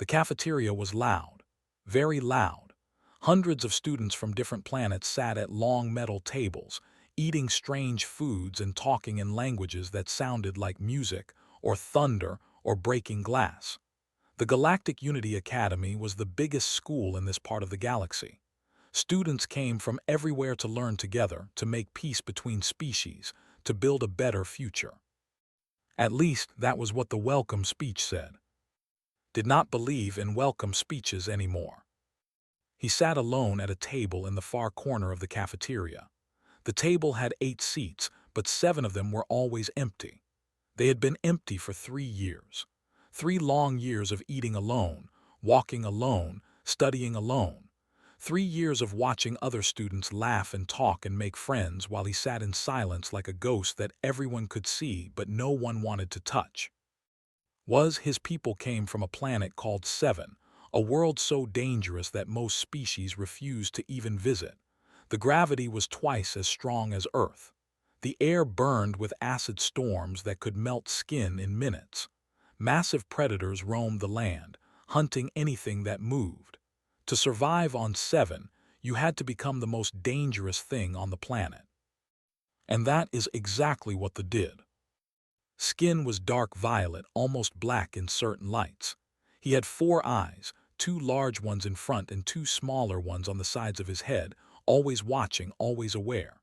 The cafeteria was loud, very loud. Hundreds of students from different planets sat at long metal tables, eating strange foods and talking in languages that sounded like music, or thunder, or breaking glass. The Galactic Unity Academy was the biggest school in this part of the galaxy. Students came from everywhere to learn together, to make peace between species, to build a better future. At least, that was what the welcome speech said. Did not believe in welcome speeches anymore. He sat alone at a table in the far corner of the cafeteria. The table had 8 seats, but 7 of them were always empty. They had been empty for 3 years. 3 long years of eating alone, walking alone, studying alone. 3 years of watching other students laugh and talk and make friends while he sat in silence like a ghost that everyone could see but no one wanted to touch. His people came from a planet called Seven, a world so dangerous that most species refused to even visit. The gravity was twice as strong as Earth. The air burned with acid storms that could melt skin in minutes. Massive predators roamed the land, hunting anything that moved. To survive on Seven, you had to become the most dangerous thing on the planet. And that is exactly what they did. Skin was dark violet, almost black in certain lights. He had 4 eyes, 2 large ones in front and 2 smaller ones on the sides of his head, always watching, always aware.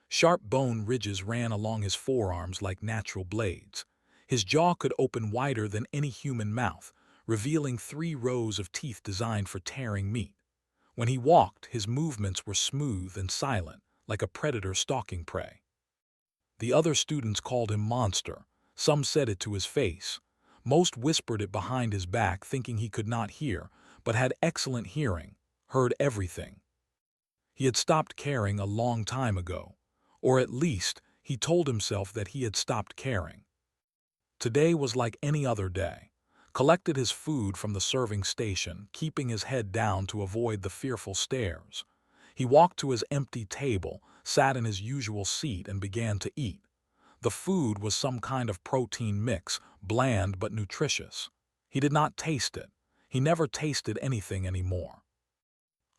Sharp bone ridges ran along his forearms like natural blades. His jaw could open wider than any human mouth, revealing 3 rows of teeth designed for tearing meat. When he walked, his movements were smooth and silent, like a predator stalking prey. The other students called him Monster. Some said it to his face. Most whispered it behind his back, thinking he could not hear, but had excellent hearing, heard everything. He had stopped caring a long time ago, or at least he told himself that he had stopped caring. Today was like any other day. Collected his food from the serving station, keeping his head down to avoid the fearful stares. He walked to his empty table, sat in his usual seat and began to eat. The food was some kind of protein mix, bland but nutritious. He did not taste it. He never tasted anything anymore.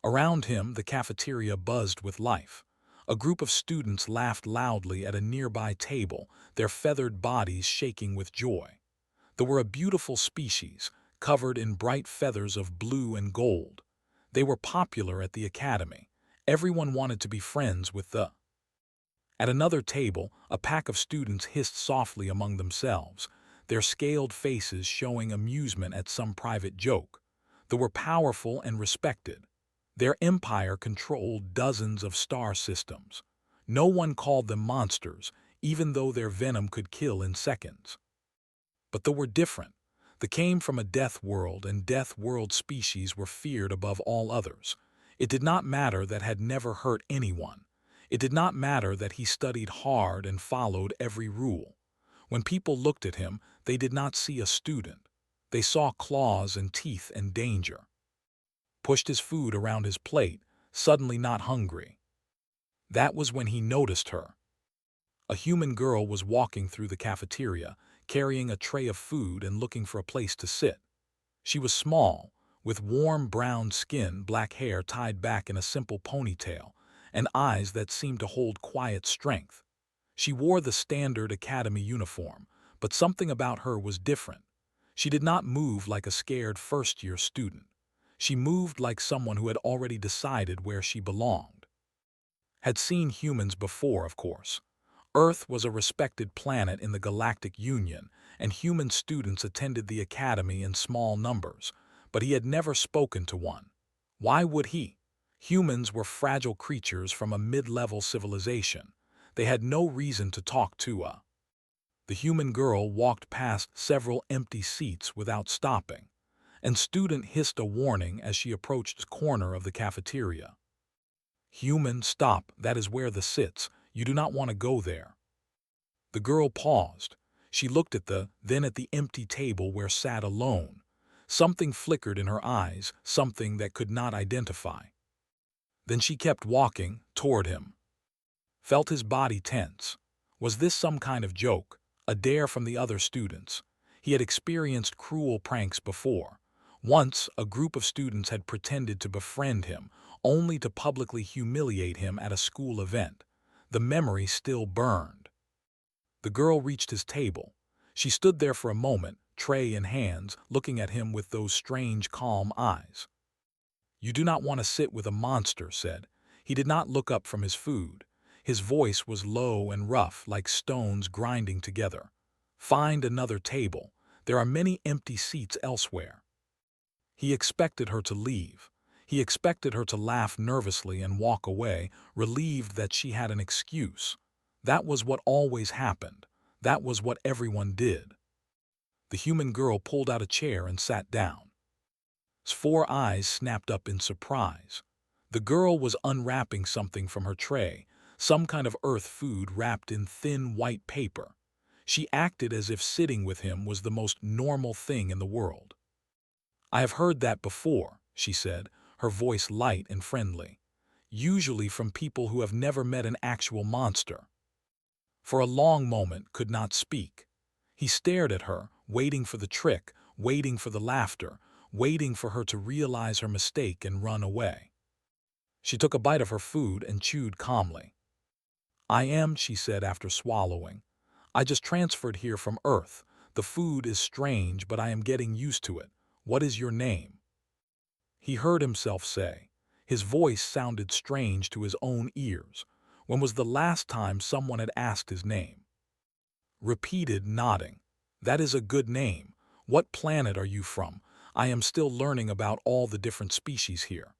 Around him, the cafeteria buzzed with life. A group of students laughed loudly at a nearby table, their feathered bodies shaking with joy. They were a beautiful species, covered in bright feathers of blue and gold. They were popular at the academy. Everyone wanted to be friends with the. At another table, a pack of students hissed softly among themselves, their scaled faces showing amusement at some private joke. They were powerful and respected. Their empire controlled dozens of star systems. No one called them monsters, even though their venom could kill in seconds. But they were different. They came from a death world, and death world species were feared above all others. It did not matter that had never hurt anyone. It did not matter that he studied hard and followed every rule. When people looked at him, they did not see a student. They saw claws and teeth and danger. Pushed his food around his plate, suddenly not hungry. That was when he noticed her. A human girl was walking through the cafeteria, carrying a tray of food and looking for a place to sit. She was small, with warm brown skin, black hair tied back in a simple ponytail, and eyes that seemed to hold quiet strength. She wore the standard academy uniform, but something about her was different. She did not move like a scared first-year student. She moved like someone who had already decided where she belonged. Had seen humans before, of course. Earth was a respected planet in the Galactic Union, and human students attended the academy in small numbers, but he had never spoken to one. Why would he? Humans were fragile creatures from a mid-level civilization. They had no reason to talk to a. The human girl walked past several empty seats without stopping. And student hissed a warning as she approached the corner of the cafeteria. Human, stop, that is where the sits. You do not want to go there. The girl paused. She looked at then at the empty table where sat alone. Something flickered in her eyes, something that could not identify. Then she kept walking toward him. Felt his body tense. Was this some kind of joke, a dare from the other students? He had experienced cruel pranks before. Once, a group of students had pretended to befriend him, only to publicly humiliate him at a school event. The memory still burned. The girl reached his table. She stood there for a moment, tray in hands, looking at him with those strange, calm eyes. "You do not want to sit with a monster," said. He did not look up from his food. His voice was low and rough, like stones grinding together. "Find another table. There are many empty seats elsewhere." He expected her to leave. He expected her to laugh nervously and walk away, relieved that she had an excuse. That was what always happened. That was what everyone did. The human girl pulled out a chair and sat down. His four eyes snapped up in surprise. The girl was unwrapping something from her tray, some kind of earth food wrapped in thin white paper. She acted as if sitting with him was the most normal thing in the world. "I have heard that before," she said, her voice light and friendly. "Usually from people who have never met an actual monster." For a long moment could not speak. He stared at her, waiting for the trick, waiting for the laughter, waiting for her to realize her mistake and run away. She took a bite of her food and chewed calmly. "I am," she said after swallowing. "I just transferred here from Earth. The food is strange, but I am getting used to it. What is your name?" He heard himself say. His voice sounded strange to his own ears. When was the last time someone had asked his name? Repeated, nodding. "That is a good name. What planet are you from? I am still learning about all the different species here."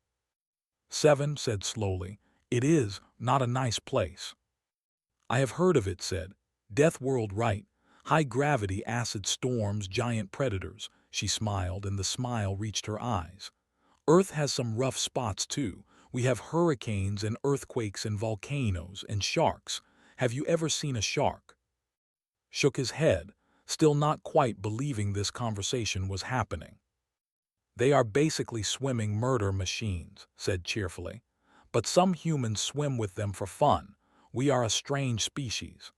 "Seven," said slowly. "It is not a nice place." "I have heard of it," said. "Death world, right? High gravity, acid storms, giant predators." She smiled, and the smile reached her eyes. "Earth has some rough spots too. We have hurricanes and earthquakes and volcanoes and sharks. Have you ever seen a shark?" Shook his head, still not quite believing this conversation was happening. "They are basically swimming murder machines," said cheerfully. "But some humans swim with them for fun. We are a strange species."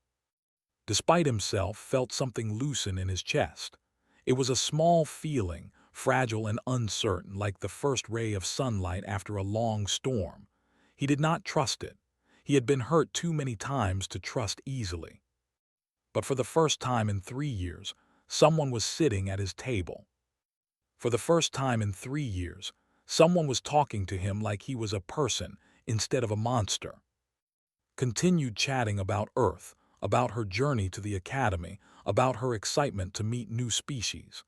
Despite himself, felt something loosen in his chest. It was a small feeling, fragile and uncertain, like the first ray of sunlight after a long storm. He did not trust it. He had been hurt too many times to trust easily. But for the first time in 3 years, someone was sitting at his table. For the first time in 3 years, someone was talking to him like he was a person instead of a monster. Continued chatting about Earth, about her journey to the academy, about her excitement to meet new species.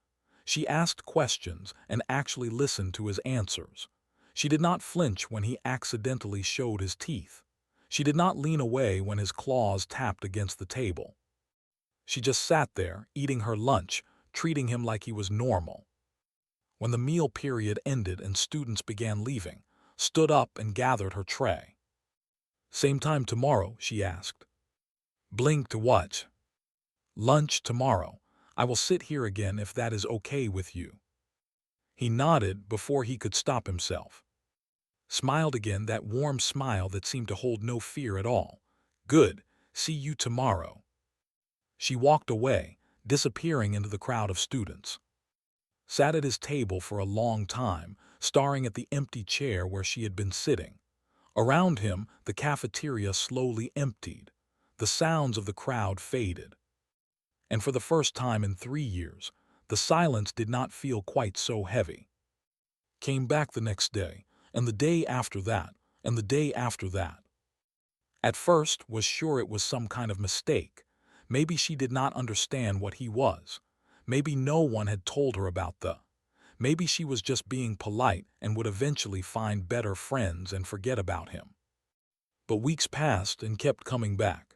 She asked questions and actually listened to his answers. She did not flinch when he accidentally showed his teeth. She did not lean away when his claws tapped against the table. She just sat there, eating her lunch, treating him like he was normal. When the meal period ended and students began leaving, stood up and gathered her tray. "Same time tomorrow?" she asked. Blinked to what? "Lunch tomorrow. I will sit here again if that is okay with you." He nodded before he could stop himself. Smiled again, that warm smile that seemed to hold no fear at all. "Good. See you tomorrow." She walked away, disappearing into the crowd of students. Sat at his table for a long time, staring at the empty chair where she had been sitting. Around him, the cafeteria slowly emptied. The sounds of the crowd faded. And for the first time in 3 years, the silence did not feel quite so heavy. Came back the next day, and the day after that, and the day after that. At first, was sure it was some kind of mistake. Maybe she did not understand what he was. Maybe no one had told her about the. Maybe she was just being polite and would eventually find better friends and forget about him. But weeks passed and kept coming back.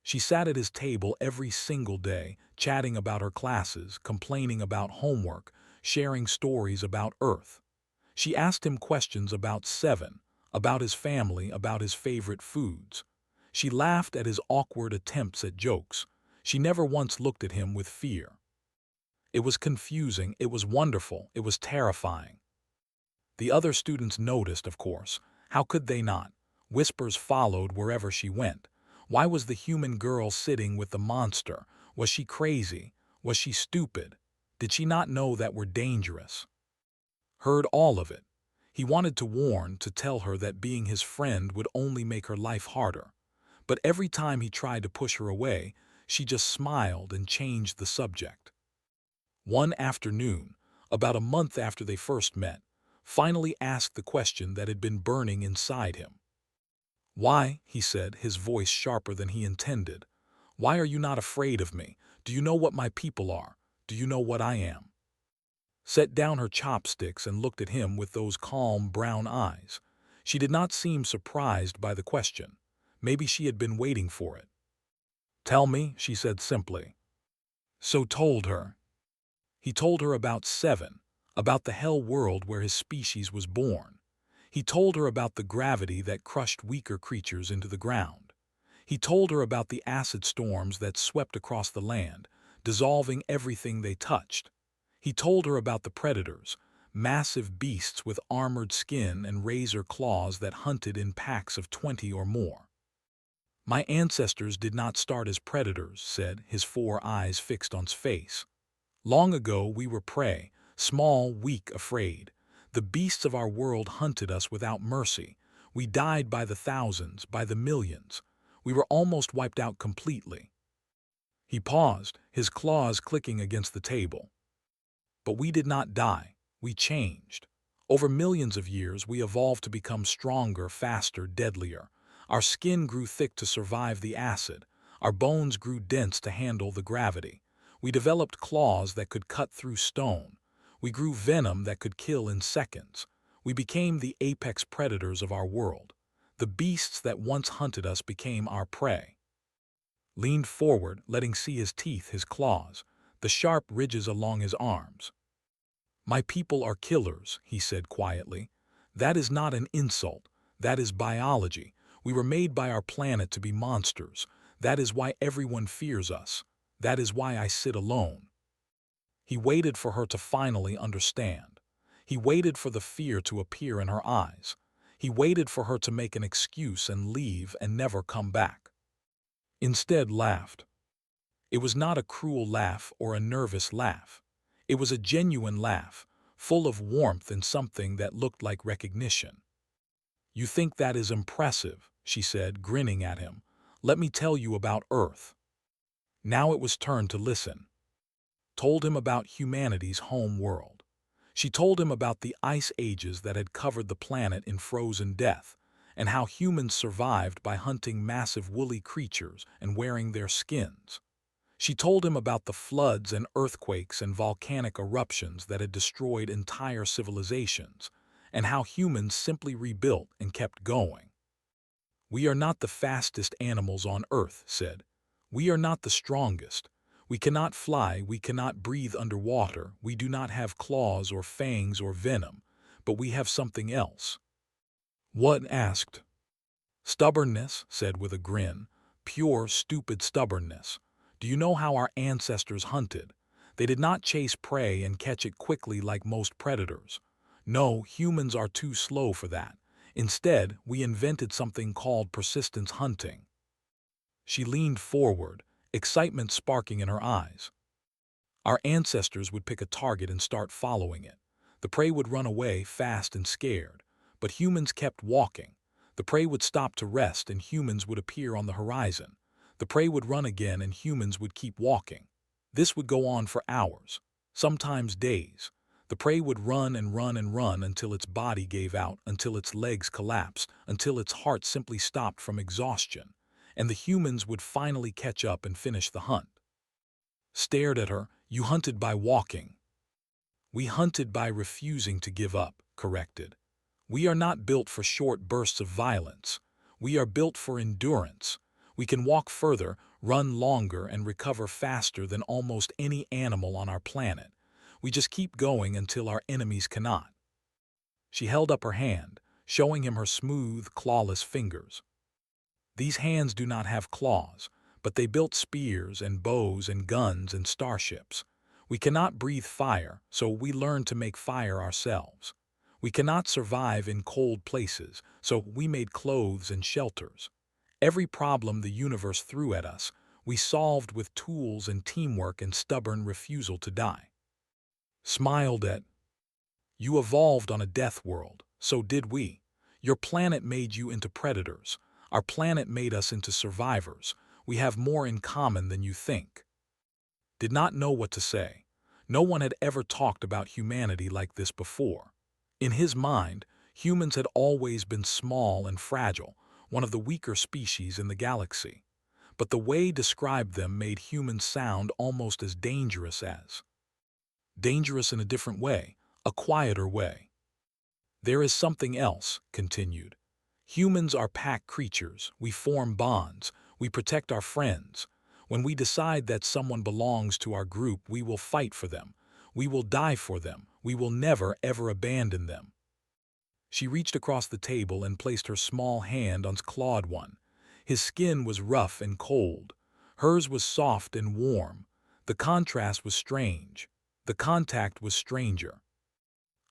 She sat at his table every single day, chatting about her classes, complaining about homework, sharing stories about Earth. She asked him questions about Seven, about his family, about his favorite foods. She laughed at his awkward attempts at jokes. She never once looked at him with fear. It was confusing, it was wonderful, it was terrifying. The other students noticed, of course. How could they not? Whispers followed wherever she went. Why was the human girl sitting with the monster? Was she crazy? Was she stupid? Did she not know that we're dangerous? heard all of it. He wanted to warn, to tell her that being his friend would only make her life harder. But every time he tried to push her away, she just smiled and changed the subject. One afternoon, about a month after they first met, finally asked the question that had been burning inside him. "Why," he said, his voice sharper than he intended, "why are you not afraid of me? Do you know what my people are? Do you know what I am?" Set down her chopsticks and looked at him with those calm brown eyes. She did not seem surprised by the question. Maybe she had been waiting for it. "Tell me," she said simply. So told her. He told her about Seven, about the hell world where his species was born. He told her about the gravity that crushed weaker creatures into the ground. He told her about the acid storms that swept across the land, dissolving everything they touched. He told her about the predators, massive beasts with armored skin and razor claws that hunted in packs of 20 or more. "My ancestors did not start as predators," said, his 4 eyes fixed on his face. "Long ago we were prey, small, weak, afraid. The beasts of our world hunted us without mercy. We died by the thousands, by the millions. We were almost wiped out completely." He paused, his claws clicking against the table. "But we did not die. We changed. Over millions of years we evolved to become stronger, faster, deadlier. Our skin grew thick to survive the acid. Our bones grew dense to handle the gravity. We developed claws that could cut through stone. We grew venom that could kill in seconds. We became the apex predators of our world. The beasts that once hunted us became our prey." Leaned forward, letting see his teeth, his claws, the sharp ridges along his arms. "My people are killers," he said quietly. "That is not an insult. That is biology. We were made by our planet to be monsters. That is why everyone fears us. That is why I sit alone." He waited for her to finally understand. He waited for the fear to appear in her eyes. He waited for her to make an excuse and leave and never come back. Instead, laughed. It was not a cruel laugh or a nervous laugh. It was a genuine laugh, full of warmth and something that looked like recognition. "You think that is impressive," she said, grinning at him. "Let me tell you about Earth." Now it was turn to listen. Told him about humanity's home world. She told him about the ice ages that had covered the planet in frozen death, and how humans survived by hunting massive woolly creatures and wearing their skins. She told him about the floods and earthquakes and volcanic eruptions that had destroyed entire civilizations, and how humans simply rebuilt and kept going. "We are not the fastest animals on Earth," said. "We are not the strongest. We cannot fly, we cannot breathe underwater, we do not have claws or fangs or venom, but we have something else." "What?" asked. "Stubbornness," said with a grin. "Pure, stupid stubbornness. Do you know how our ancestors hunted? They did not chase prey and catch it quickly like most predators. No, humans are too slow for that. Instead, we invented something called persistence hunting." She leaned forward, excitement sparking in her eyes. "Our ancestors would pick a target and start following it. The prey would run away, fast and scared. But humans kept walking. The prey would stop to rest and humans would appear on the horizon. The prey would run again and humans would keep walking. This would go on for hours, sometimes days. The prey would run and run and run until its body gave out, until its legs collapsed, until its heart simply stopped from exhaustion. And the humans would finally catch up and finish the hunt." Stared at her. "You hunted by walking." "We hunted by refusing to give up," corrected. "We are not built for short bursts of violence. We are built for endurance. We can walk further, run longer, and recover faster than almost any animal on our planet. We just keep going until our enemies cannot." She held up her hand, showing him her smooth, clawless fingers. "These hands do not have claws, but they built spears and bows and guns and starships. We cannot breathe fire, so we learned to make fire ourselves. We cannot survive in cold places, so we made clothes and shelters. Every problem the universe threw at us, we solved with tools and teamwork and stubborn refusal to die." Smiled at. You evolved on a death world, so did we. Your planet made you into predators. Our planet made us into survivors. We have more in common than you think. Did not know what to say. No one had ever talked about humanity like this before. In his mind, humans had always been small and fragile, one of the weaker species in the galaxy. But the way described them made humans sound almost as dangerous in a different way, a quieter way. There is something else, continued. Humans are pack creatures. We form bonds. We protect our friends. When we decide that someone belongs to our group, we will fight for them. We will die for them. We will never, ever abandon them. She reached across the table and placed her small hand on clawed one. His skin was rough and cold. Hers was soft and warm. The contrast was strange. The contact was stranger.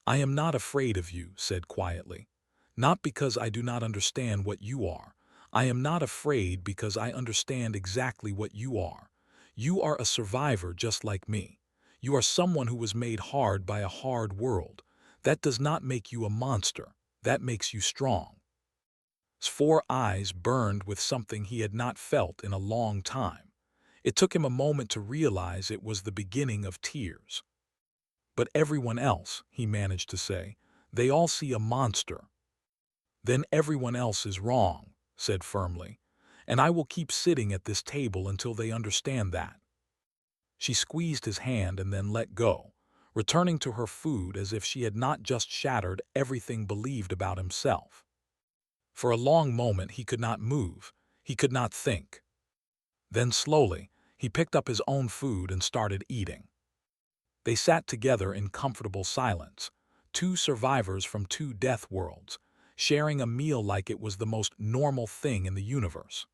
I am not afraid of you, said quietly. Not because I do not understand what you are. I am not afraid because I understand exactly what you are. You are a survivor just like me. You are someone who was made hard by a hard world. That does not make you a monster. That makes you strong. His 4 eyes burned with something he had not felt in a long time. It took him a moment to realize it was the beginning of tears. But everyone else, he managed to say, they all see a monster. Then everyone else is wrong, said firmly, and I will keep sitting at this table until they understand that. She squeezed his hand and then let go, returning to her food as if she had not just shattered everything believed about himself. For a long moment he could not move, he could not think. Then slowly, he picked up his own food and started eating. They sat together in comfortable silence, two survivors from two death worlds, sharing a meal like it was the most normal thing in the universe.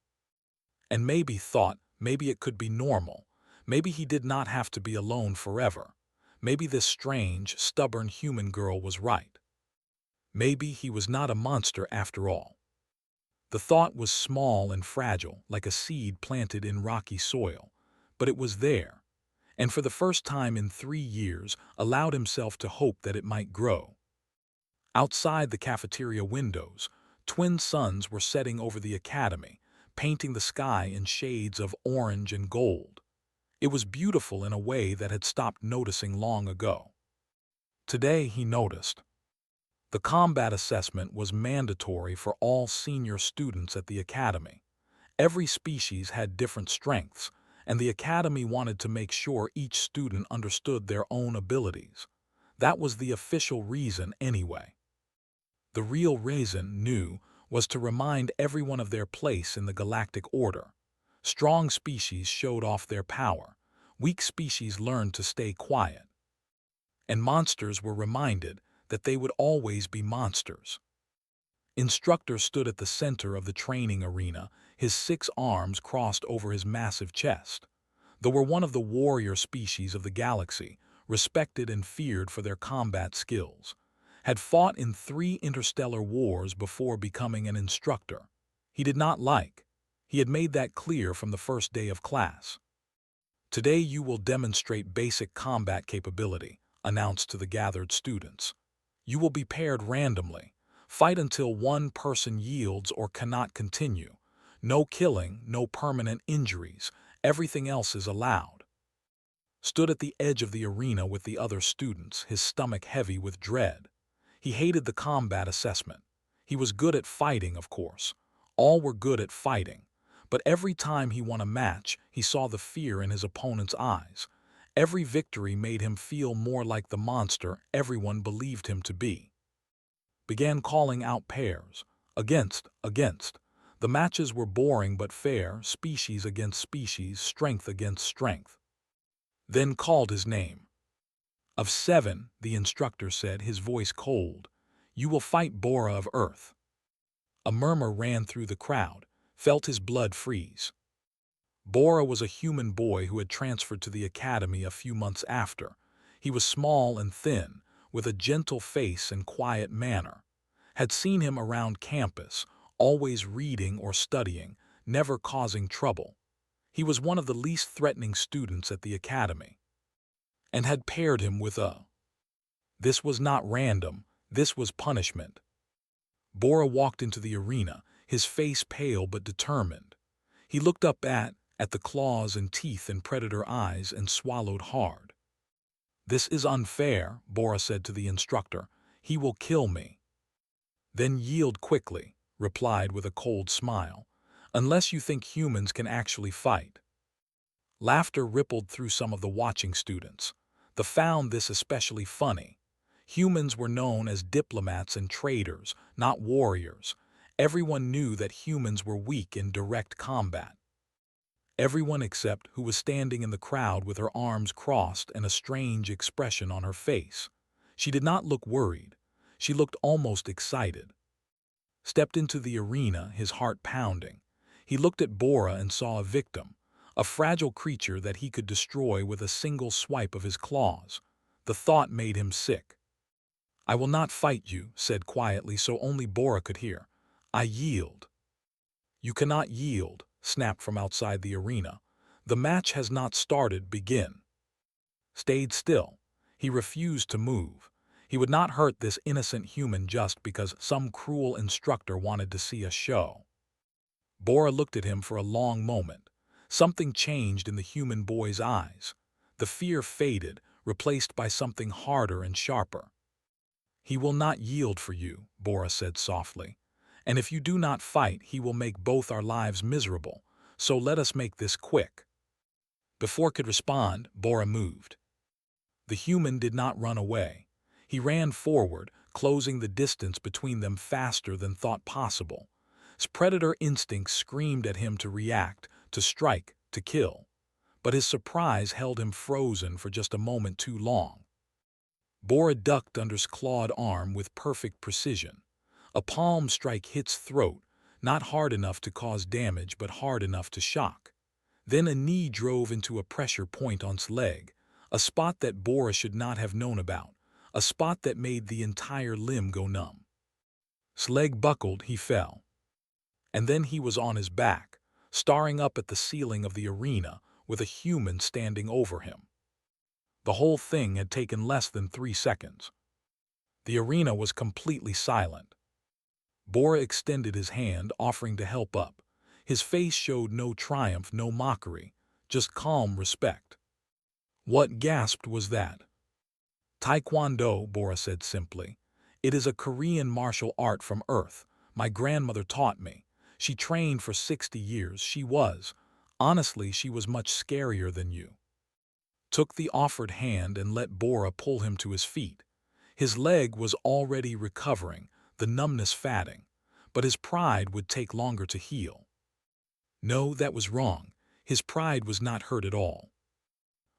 And maybe thought, maybe it could be normal. Maybe he did not have to be alone forever. Maybe this strange, stubborn human girl was right. Maybe he was not a monster after all. The thought was small and fragile, like a seed planted in rocky soil, but it was there, and for the first time in 3 years allowed himself to hope that it might grow. Outside the cafeteria windows, twin suns were setting over the academy, painting the sky in shades of orange and gold. It was beautiful in a way that had stopped noticing long ago. Today he noticed. The combat assessment was mandatory for all senior students at the academy. Every species had different strengths, and the academy wanted to make sure each student understood their own abilities. That was the official reason anyway. The real reason, new, was to remind everyone of their place in the galactic order. Strong species showed off their power. Weak species learned to stay quiet. And monsters were reminded that they would always be monsters. Instructor stood at the center of the training arena, his 6 arms crossed over his massive chest. They were one of the warrior species of the galaxy, respected and feared for their combat skills. Had fought in 3 interstellar wars before becoming an instructor. He did not like. He had made that clear from the first day of class. Today you will demonstrate basic combat capability, announced to the gathered students. You will be paired randomly. Fight until one person yields or cannot continue. No killing, no permanent injuries. Everything else is allowed. Stood at the edge of the arena with the other students, his stomach heavy with dread. He hated the combat assessment. He was good at fighting, of course. All were good at fighting. But every time he won a match, he saw the fear in his opponent's eyes. Every victory made him feel more like the monster everyone believed him to be. Began calling out pairs. Against. The matches were boring but fair, species against species, strength against strength. Then called his name. Of 7, the instructor said, his voice cold. You will fight Bora of Earth. A murmur ran through the crowd, felt his blood freeze. Bora was a human boy who had transferred to the academy a few months after. He was small and thin, with a gentle face and quiet manner. Had seen him around campus, always reading or studying, never causing trouble. He was one of the least threatening students at the academy. And had paired him with a This was not random, this was punishment. Bora walked into the arena, his face pale but determined. He looked up at the claws and teeth and predator eyes and swallowed hard. "This is unfair," Bora said to the instructor. "He will kill me." "Then yield quickly," replied with a cold smile, "unless you think humans can actually fight." Laughter rippled through some of the watching students. They found this especially funny. Humans were known as diplomats and traders, not warriors. Everyone knew that humans were weak in direct combat. Everyone except who was standing in the crowd with her arms crossed and a strange expression on her face. She did not look worried. She looked almost excited. Stepped into the arena, his heart pounding. He looked at Bora and saw a victim, a fragile creature that he could destroy with a single swipe of his claws. The thought made him sick. "I will not fight you," said quietly so only Bora could hear. "I yield." "You cannot yield," snapped from outside the arena. "The match has not started. Begin." Stayed still. He refused to move. He would not hurt this innocent human just because some cruel instructor wanted to see a show. Bora looked at him for a long moment. Something changed in the human boy's eyes. The fear faded, replaced by something harder and sharper. "He will not yield for you," Bora said softly. "And if you do not fight, he will make both our lives miserable. So let us make this quick." Before could respond, Bora moved. The human did not run away. He ran forward, closing the distance between them faster than thought possible. His predator instincts screamed at him to react, to strike, to kill. But his surprise held him frozen for just a moment too long. Bora ducked under his clawed arm with perfect precision. A palm strike hits throat, not hard enough to cause damage but hard enough to shock. Then a knee drove into a pressure point on his leg, a spot that Bora should not have known about, a spot that made the entire limb go numb. His leg buckled, he fell. And then he was on his back, staring up at the ceiling of the arena with a human standing over him. The whole thing had taken less than 3 seconds. The arena was completely silent. Bora extended his hand, offering to help up. His face showed no triumph, no mockery, just calm respect. What gasped was that? "Taekwondo," Bora said simply. "It is a Korean martial art from Earth. My grandmother taught me. She trained for 60 years. Honestly, she was much scarier than you." Took the offered hand and let Bora pull him to his feet. His leg was already recovering, the numbness fading, but his pride would take longer to heal. No, that was wrong. His pride was not hurt at all.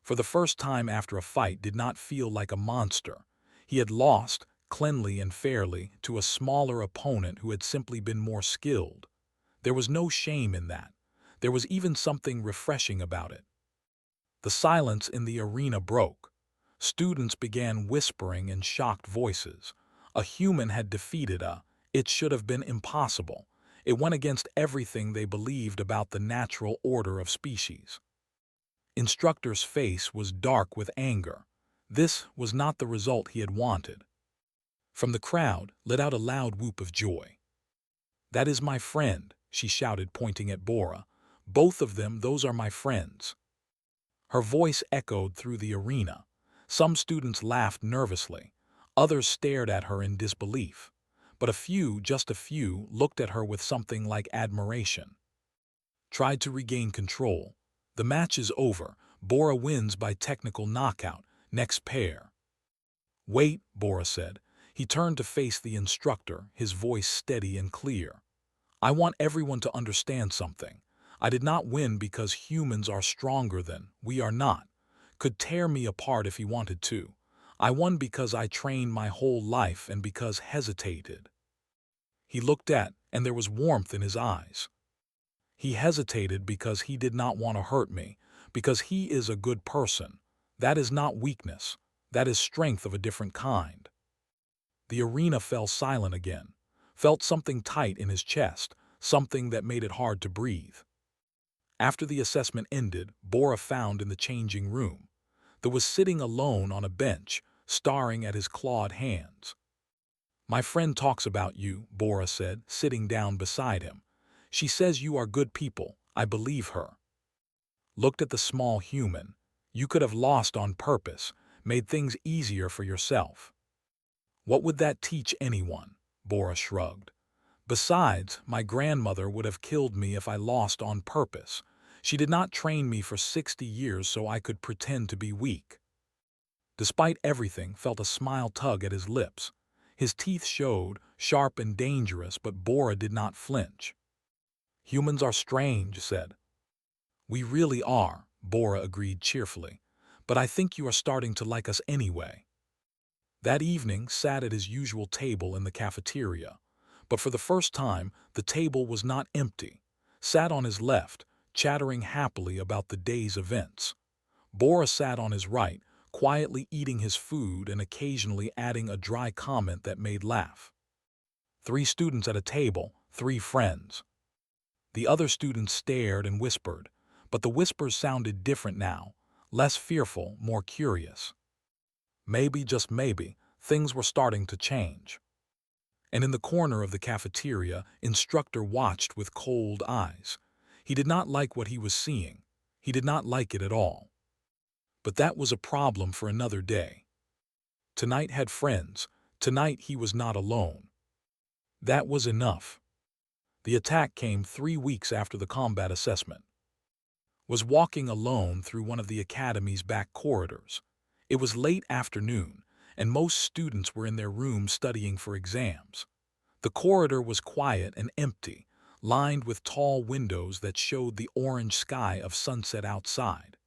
For the first time after a fight did not feel like a monster. He had lost, cleanly and fairly, to a smaller opponent who had simply been more skilled. There was no shame in that. There was even something refreshing about it. The silence in the arena broke. Students began whispering in shocked voices. A human had defeated it should have been impossible. It went against everything they believed about the natural order of species. Instructor's face was dark with anger. This was not the result he had wanted. From the crowd let out a loud whoop of joy. "That is my friend," she shouted, pointing at Bora. "Both of them, those are my friends." Her voice echoed through the arena. Some students laughed nervously. Others stared at her in disbelief. But a few, just a few, looked at her with something like admiration. Tried to regain control. "The match is over. Bora wins by technical knockout. Next pair." "Wait," Bora said. He turned to face the instructor, his voice steady and clear. "I want everyone to understand something. I did not win because humans are stronger than we are not. Could tear me apart if he wanted to. I won because I trained my whole life and because hesitated." He looked and there was warmth in his eyes. "He hesitated because he did not want to hurt me, because he is a good person. That is not weakness. That is strength of a different kind." The arena fell silent again. Felt something tight in his chest, something that made it hard to breathe. After the assessment ended, Bora found in the changing room. There was sitting alone on a bench, staring at his clawed hands. "My friend talks about you," Bora said, sitting down beside him. "She says you are good people. I believe her." Looked at the small human. "You could have lost on purpose, made things easier for yourself." "What would that teach anyone?" Bora shrugged. "Besides, my grandmother would have killed me if I lost on purpose. She did not train me for 60 years so I could pretend to be weak." Despite everything, felt a smile tug at his lips. His teeth showed, sharp and dangerous, but Bora did not flinch. "Humans are strange," said. "We really are," Bora agreed cheerfully. "But I think you are starting to like us anyway." That evening, sat at his usual table in the cafeteria. But for the first time, the table was not empty. Sat on his left, chattering happily about the day's events. Bora sat on his right, quietly eating his food and occasionally adding a dry comment that made laugh. 3 students at a table, 3 friends. The other students stared and whispered, but the whispers sounded different now, less fearful, more curious. Maybe, just maybe, things were starting to change. And in the corner of the cafeteria, instructor watched with cold eyes. He did not like what he was seeing. He did not like it at all. But that was a problem for another day. Tonight had friends. Tonight he was not alone. That was enough. The attack came 3 weeks after the combat assessment. Was walking alone through one of the academy's back corridors. It was late afternoon, and most students were in their rooms studying for exams. The corridor was quiet and empty, lined with tall windows that showed the orange sky of sunset outside.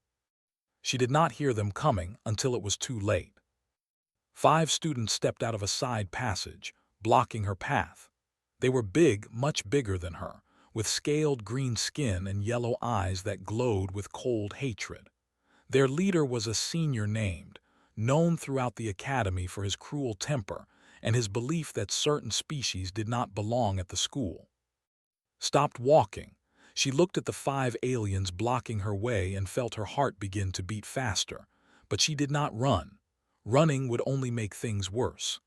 She did not hear them coming until it was too late. 5 students stepped out of a side passage, blocking her path. They were big, much bigger than her, with scaled green skin and yellow eyes that glowed with cold hatred. Their leader was a senior named, known throughout the academy for his cruel temper and his belief that certain species did not belong at the school. Stopped walking. She looked at the 5 aliens blocking her way and felt her heart begin to beat faster, but she did not run. Running would only make things worse.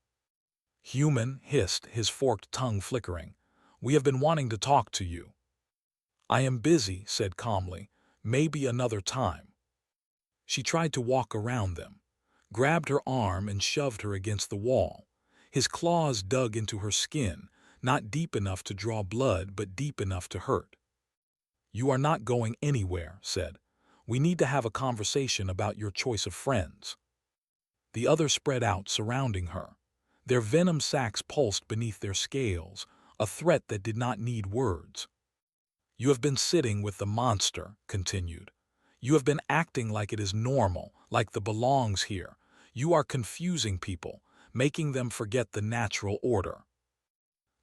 "Human," hissed, his forked tongue flickering. "We have been wanting to talk to you." "I am busy," said calmly. "Maybe another time." She tried to walk around them, grabbed her arm and shoved her against the wall. His claws dug into her skin, not deep enough to draw blood, but deep enough to hurt. "You are not going anywhere," said. "We need to have a conversation about your choice of friends." The others spread out, surrounding her. Their venom sacs pulsed beneath their scales, a threat that did not need words. "You have been sitting with the monster," continued. "You have been acting like it is normal, like the belongs here. You are confusing people, making them forget the natural order."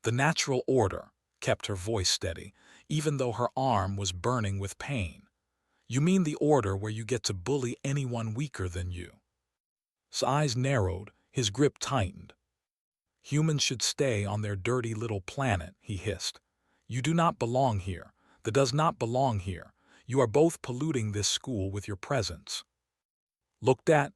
"The natural order," kept her voice steady, even though her arm was burning with pain. "You mean the order where you get to bully anyone weaker than you?" His eyes narrowed, his grip tightened. "Humans should stay on their dirty little planet," he hissed. "You do not belong here. That does not belong here. You are both polluting this school with your presence."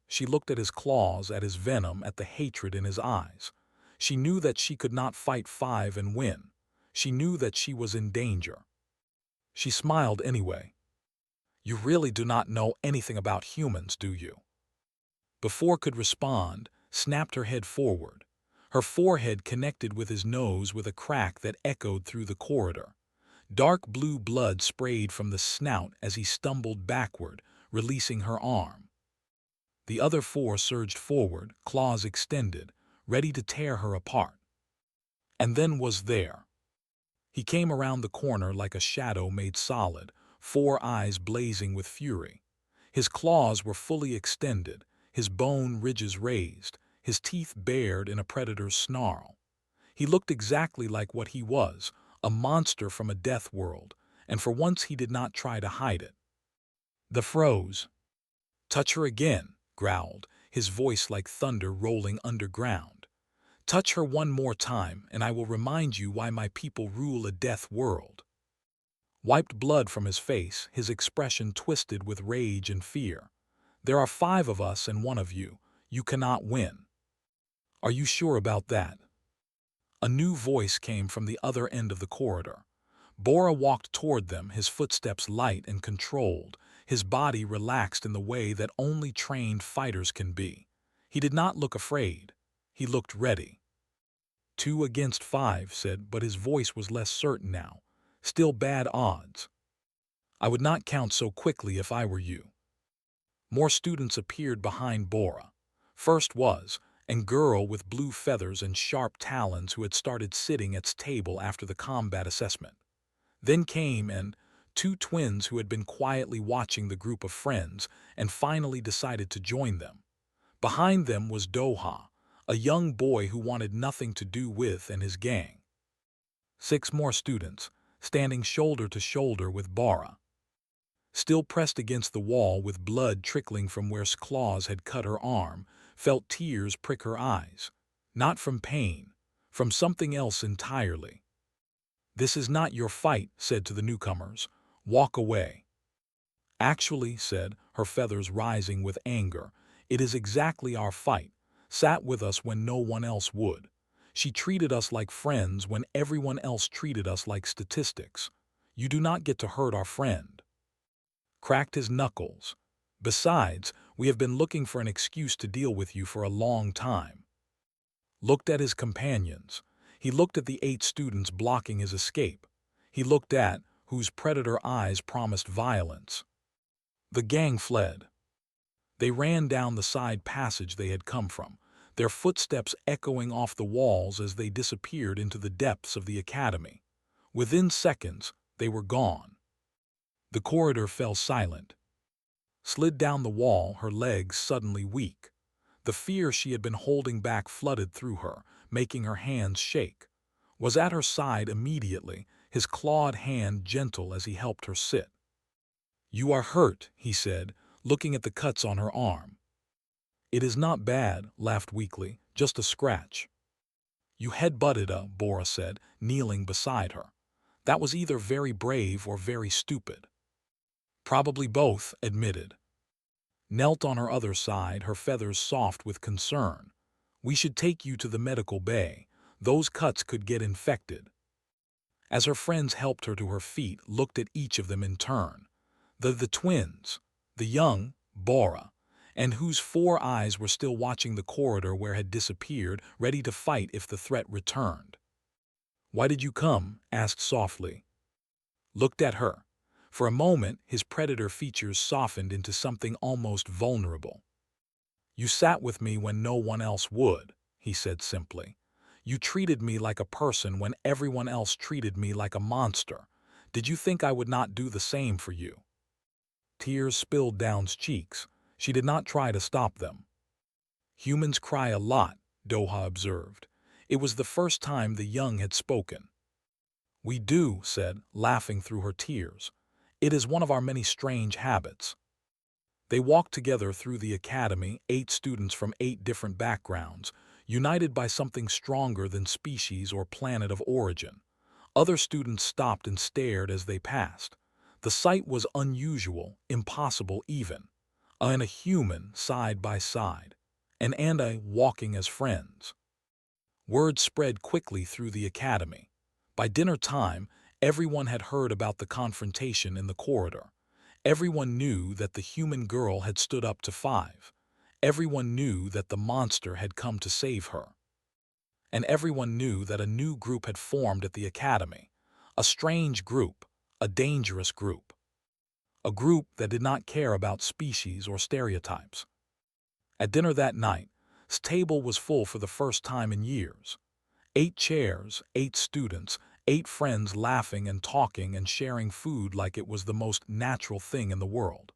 She looked at his claws, at his venom, at the hatred in his eyes. She knew that she could not fight 5 and win. She knew that she was in danger. She smiled anyway. "You really do not know anything about humans, do you?" Before could respond, snapped her head forward. Her forehead connected with his nose with a crack that echoed through the corridor. Dark blue blood sprayed from the snout as he stumbled backward, releasing her arm. The other 4 surged forward, claws extended, ready to tear her apart. And then was there. He came around the corner like a shadow made solid, 4 eyes blazing with fury. His claws were fully extended, his bone ridges raised, his teeth bared in a predator's snarl. He looked exactly like what he was, a monster from a death world, and for once he did not try to hide it. The froze. "Touch her again," growled, his voice like thunder rolling underground. "Touch her one more time, and I will remind you why my people rule a death world." Wiped blood from his face, his expression twisted with rage and fear. "There are 5 of us and 1 of you. You cannot win. Are you sure about that? A new voice came from the other end of the corridor. Bora walked toward them, his footsteps light and controlled, his body relaxed in the way that only trained fighters can be. He did not look afraid. He looked ready. 2 against 5, said, but his voice was less certain now. Still bad odds. I would not count so quickly if I were you. More students appeared behind Bora. First was a girl with blue feathers and sharp talons who had started sitting at table after the combat assessment. Then came two twins who had been quietly watching the group of friends and finally decided to join them. Behind them was Doha, a young boy who wanted nothing to do with and his gang. 6 more students, standing shoulder to shoulder with Bara. Still pressed against the wall with blood trickling from where claws had cut her arm, felt tears prick her eyes. Not from pain, from something else entirely. This is not your fight, said to the newcomers. Walk away. Actually, said, her feathers rising with anger, it is exactly our fight. Sat with us when no one else would. She treated us like friends when everyone else treated us like statistics. You do not get to hurt our friend. Cracked his knuckles. Besides, we have been looking for an excuse to deal with you for a long time. Looked at his companions. He looked at the 8 students blocking his escape. He looked at whose predator eyes promised violence. The gang fled. They ran down the side passage they had come from, their footsteps echoing off the walls as they disappeared into the depths of the academy. Within seconds, they were gone. The corridor fell silent. Slid down the wall, her legs suddenly weak. The fear she had been holding back flooded through her, making her hands shake. Was at her side immediately, his clawed hand gentle as he helped her sit. You are hurt, he said, looking at the cuts on her arm. It is not bad, laughed weakly, just a scratch. You head-butted Bora said, kneeling beside her. That was either very brave or very stupid. Probably both, admitted. Knelt on her other side, her feathers soft with concern. We should take you to the medical bay. Those cuts could get infected. As her friends helped her to her feet, looked at each of them in turn. The twins, the young, Bora, and whose 4 eyes were still watching the corridor where had disappeared, ready to fight if the threat returned. Why did you come? Asked softly. Looked at her. For a moment, his predator features softened into something almost vulnerable. You sat with me when no one else would, he said simply. You treated me like a person when everyone else treated me like a monster. Did you think I would not do the same for you? Tears spilled down his cheeks. She did not try to stop them. Humans cry a lot, Doha observed. It was the first time the young had spoken. We do, said, laughing through her tears. It is one of our many strange habits. They walked together through the academy, 8 students from 8 different backgrounds, united by something stronger than species or planet of origin. Other students stopped and stared as they passed. The sight was unusual, impossible even. And a human side by side, and a walking as friends. Word spread quickly through the academy. By dinner time, everyone had heard about the confrontation in the corridor. Everyone knew that the human girl had stood up to 5. Everyone knew that the monster had come to save her. And everyone knew that a new group had formed at the academy. A strange group, a dangerous group. A group that did not care about species or stereotypes. At dinner that night, the table was full for the first time in years. 8 chairs, 8 students, 8 friends laughing and talking and sharing food like it was the most natural thing in the world.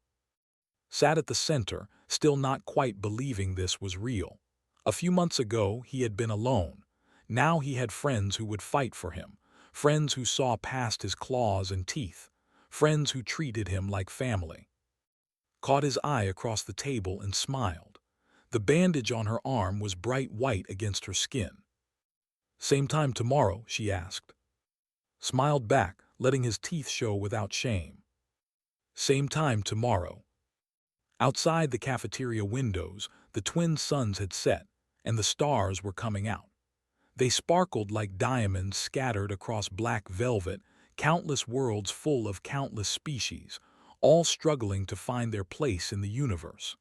Sat at the center, still not quite believing this was real. A few months ago, he had been alone. Now he had friends who would fight for him, friends who saw past his claws and teeth, friends who treated him like family. Caught his eye across the table and smiled. The bandage on her arm was bright white against her skin. Same time tomorrow, she asked. Smiled back, letting his teeth show without shame. Same time tomorrow. Outside the cafeteria windows, The twin suns had set, and the stars were coming out. They sparkled like diamonds scattered across black velvet, countless worlds full of countless species, all struggling to find their place in the universe.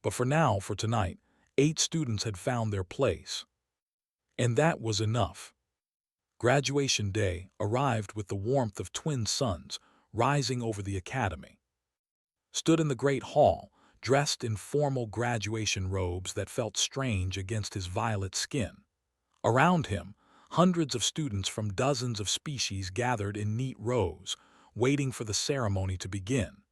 But for tonight, 8 students had found their place. And that was enough. Graduation day arrived with the warmth of twin suns rising over the academy. Stood in the great hall, dressed in formal graduation robes that felt strange against his violet skin. Around him, hundreds of students from dozens of species gathered in neat rows, waiting for the ceremony to begin.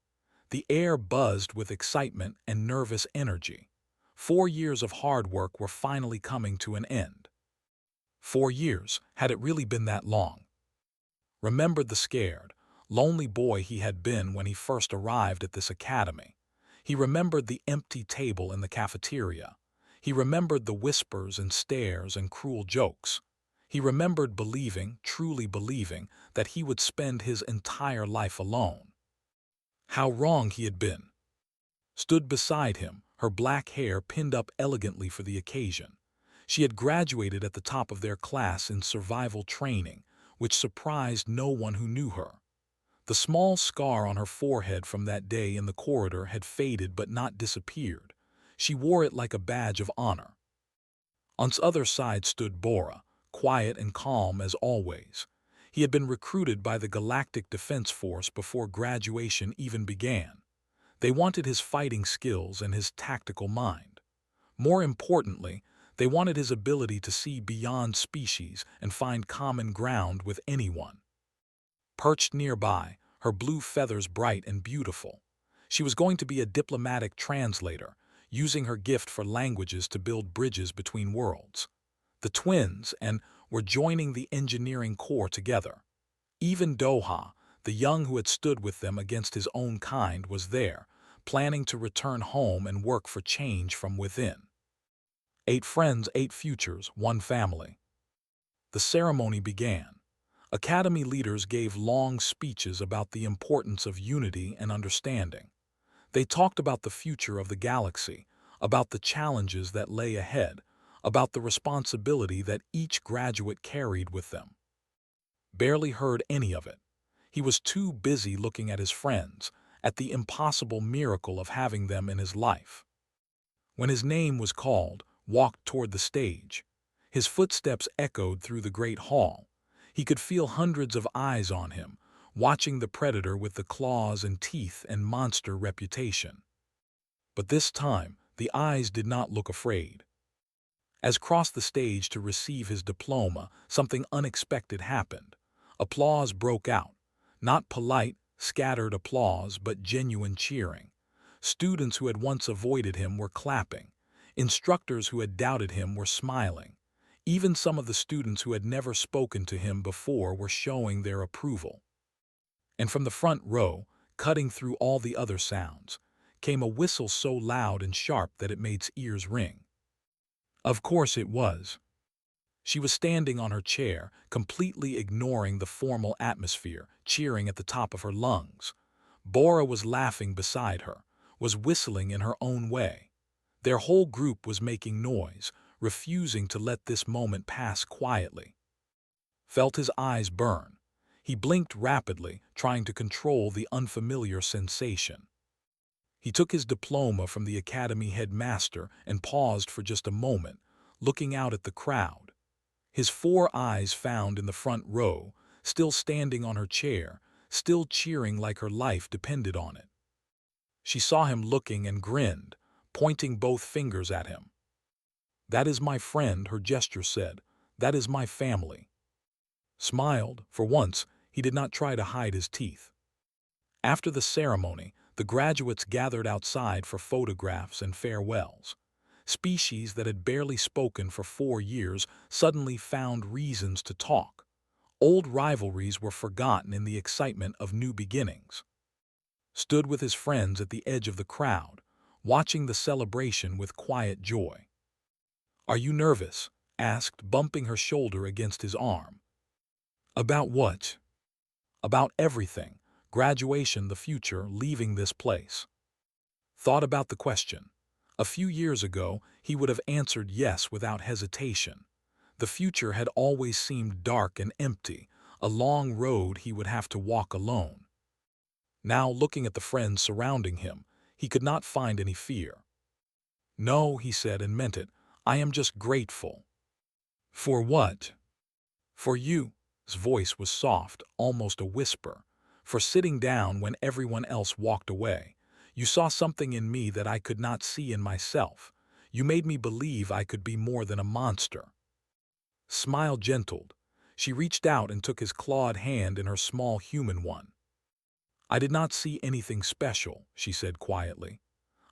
The air buzzed with excitement and nervous energy. 4 years of hard work were finally coming to an end. 4 years, had it really been that long? Remembered the scared, lonely boy he had been when he first arrived at this academy. He remembered the empty table in the cafeteria. He remembered the whispers and stares and cruel jokes. He remembered believing, truly believing, that he would spend his entire life alone. How wrong he had been. Stood beside him, her black hair pinned up elegantly for the occasion. She had graduated at the top of their class in survival training, which surprised no one who knew her. The small scar on her forehead from that day in the corridor had faded but not disappeared. She wore it like a badge of honor. On the other side stood Bora, quiet and calm as always. He had been recruited by the Galactic Defense Force before graduation even began. They wanted his fighting skills and his tactical mind. More importantly, they wanted his ability to see beyond species and find common ground with anyone. Perched nearby, her blue feathers bright and beautiful, she was going to be a diplomatic translator, using her gift for languages to build bridges between worlds. The twins were joining the engineering corps together. Even Doha, the young who had stood with them against his own kind, was there, planning to return home and work for change from within. 8 friends, 8 futures, 1 family. The ceremony began. Academy leaders gave long speeches about the importance of unity and understanding. They talked about the future of the galaxy, about the challenges that lay ahead, about the responsibility that each graduate carried with them. Barely heard any of it. He was too busy looking at his friends, at the impossible miracle of having them in his life. When his name was called, walked toward the stage. His footsteps echoed through the great hall. He could feel hundreds of eyes on him, watching the predator with the claws and teeth and monster reputation. But this time, the eyes did not look afraid. As crossed the stage to receive his diploma, something unexpected happened. Applause broke out. Not polite, scattered applause, but genuine cheering. Students who had once avoided him were clapping. Instructors who had doubted him were smiling. Even some of the students who had never spoken to him before were showing their approval. And from the front row, cutting through all the other sounds, came a whistle so loud and sharp that it made ears ring. Of course it was. She was standing on her chair, completely ignoring the formal atmosphere, cheering at the top of her lungs. Bora was laughing beside her, was whistling in her own way. Their whole group was making noise, refusing to let this moment pass quietly. Felt his eyes burn. He blinked rapidly, trying to control the unfamiliar sensation. He took his diploma from the academy headmaster and paused for just a moment, looking out at the crowd. His 4 eyes found in the front row, still standing on her chair, still cheering like her life depended on it. She saw him looking and grinned, pointing both fingers at him. "That is my friend," her gesture said. "That is my family." Smiled. For once, he did not try to hide his teeth. After the ceremony, the graduates gathered outside for photographs and farewells. Species that had barely spoken for 4 years suddenly found reasons to talk. Old rivalries were forgotten in the excitement of new beginnings. Stood with his friends at the edge of the crowd, watching the celebration with quiet joy. "Are you nervous?" asked, bumping her shoulder against his arm. "About what?" "About everything. Graduation, the future, leaving this place." Thought about the question. A few years ago, he would have answered yes without hesitation. The future had always seemed dark and empty, a long road he would have to walk alone. Now, looking at the friends surrounding him, he could not find any fear. "No," he said and meant it, "I am just grateful." "For what?" "For you." His voice was soft, almost a whisper. "For sitting down when everyone else walked away. You saw something in me that I could not see in myself. You made me believe I could be more than a monster." Smile gentled. She reached out and took his clawed hand in her small human one. "I did not see anything special," she said quietly.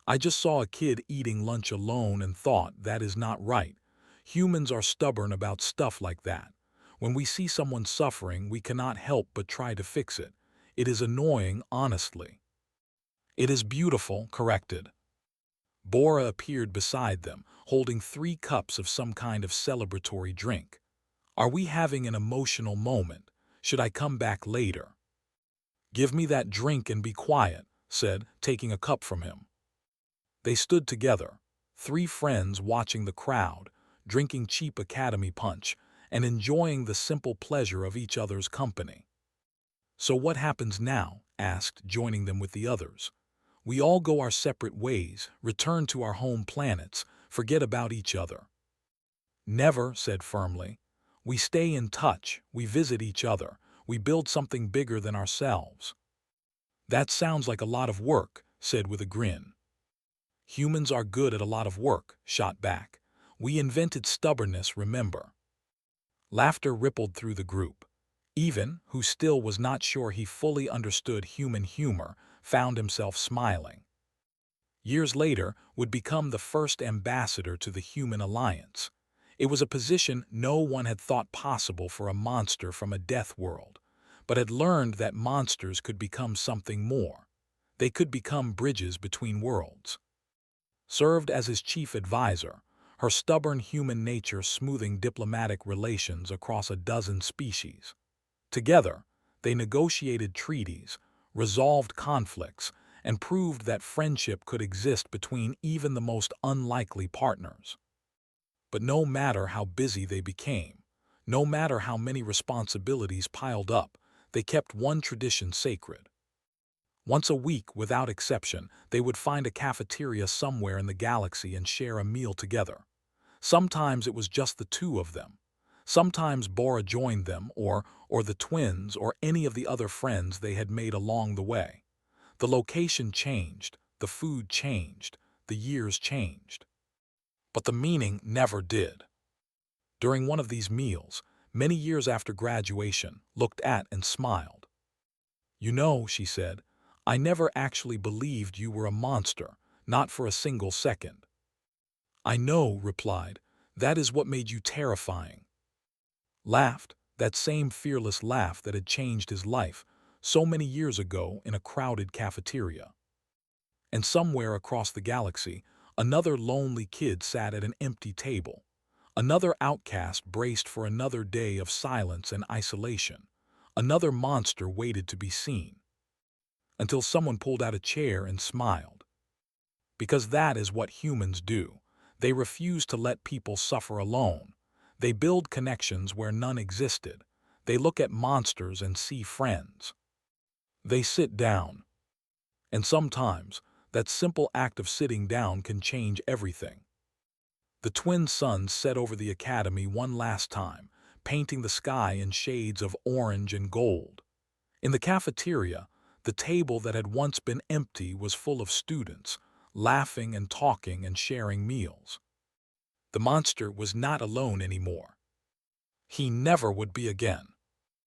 "I just saw a kid eating lunch alone and thought, that is not right. Humans are stubborn about stuff like that. When we see someone suffering, we cannot help but try to fix it. It is annoying, honestly." "It is beautiful," corrected. Bora appeared beside them, holding 3 cups of some kind of celebratory drink. "Are we having an emotional moment? Should I come back later?" "Give me that drink and be quiet," said, taking a cup from him. They stood together, 3 friends watching the crowd, drinking cheap academy punch, and enjoying the simple pleasure of each other's company. "So what happens now?" asked, joining them with the others. "We all go our separate ways, return to our home planets, forget about each other." "Never," said firmly. "We stay in touch, we visit each other, we build something bigger than ourselves." "That sounds like a lot of work," said with a grin. "Humans are good at a lot of work," shot back. "We invented stubbornness, remember?" Laughter rippled through the group. Even, who still was not sure he fully understood human humor, found himself smiling. Years later would become the first ambassador to the Human Alliance. It was a position no one had thought possible for a monster from a death world, but had learned that monsters could become something more. They could become bridges between worlds. Served as his chief advisor, her stubborn human nature smoothing diplomatic relations across a dozen species. Together, they negotiated treaties, resolved conflicts, and proved that friendship could exist between even the most unlikely partners. But no matter how busy they became, no matter how many responsibilities piled up, they kept one tradition sacred. Once a week, without exception, they would find a cafeteria somewhere in the galaxy and share a meal together. Sometimes it was just the 2 of them. Sometimes Bora joined them, or the twins, or any of the other friends they had made along the way. The location changed, the food changed, the years changed. But the meaning never did. During one of these meals, many years after graduation, looked at and smiled. "You know," she said, "I never actually believed you were a monster, not for a single second." "I know," replied, "that is what made you terrifying." Laughed, that same fearless laugh that had changed his life so many years ago in a crowded cafeteria. And somewhere across the galaxy, another lonely kid sat at an empty table. Another outcast braced for another day of silence and isolation. Another monster waited to be seen. Until someone pulled out a chair and smiled. Because that is what humans do. They refuse to let people suffer alone. They build connections where none existed. They look at monsters and see friends. They sit down. And sometimes, that simple act of sitting down can change everything. The twin suns set over the academy one last time, painting the sky in shades of orange and gold. In the cafeteria, the table that had once been empty was full of students, laughing and talking and sharing meals. The monster was not alone anymore. He never would be again.